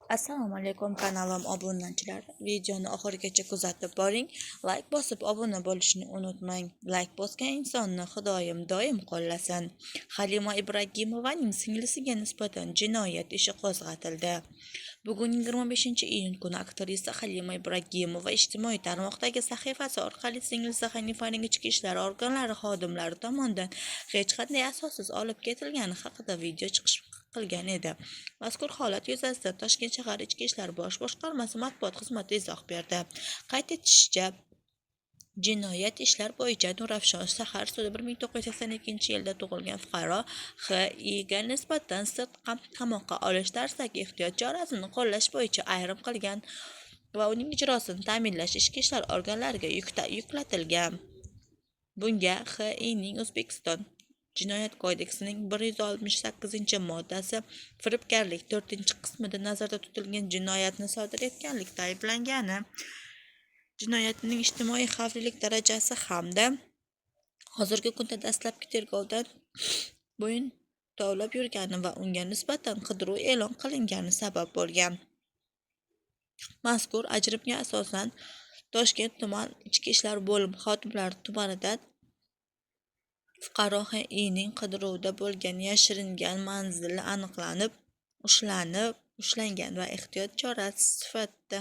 Assalomu alaykum kanalim obunachilar. Videoni oxirigacha kuzatib boring. Like bosib obuna bo'lishni unutmang. Like bosgan insonni Xudoyim doim qo'llasin. Halima Ibragimovaning singlisiga nisbatan jinoyat ishi qo'zg'atildi. Bugun 25-iyun kuni aktrisa Halima Ibragimova ijtimoiy tarmoqdagi sahifasi orqali singlisi Hanifaning ichki ishlar organlari xodimlari tomonidan hech qanday asossiz olib ketilgani haqida video chiqish qilgan edi. Mazkur holat yuzasidan Toshkent shahar Ichki ishlar bosh boshqarmasi matbuot xizmati izoh berdi. Qayd etishicha, jinoyat ishlar bo'yicha Nurafshon shahar sudi 1982-yilda tug'ilgan fuqaro X.I.ga nisbatan sirtqi qamoqqa olish tarzidagi ehtiyot chorasini qo'llash bo'yicha ayrim qilgan va uning ijrosini ta'minlash ichki ishlar organlariga yuklatilgan. Bunga X.I.ning O'zbekiston Jinoyat kodeksining 168-moddasi firibgarlik 4-qismida nazarda tutilgan jinoyatni sodir etganlikda ayblangani, jinoyatning ijtimoiy xavflilik darajasi hamda hozirgi kunda dastlabki tergovdan bo'yin tovlab yurgani va unga nisbatan qidiruv e'lon qilingani sabab bo'lgan. Mazkur ajrimga asosan Toshkent tuman ichki ishlar bo'limi xodimlari tomonidan fuqaro X.I.ning qidiruvda bo'lgan yashiringan manzili aniqlanib, ushlangan va ehtiyot chorasi sifatida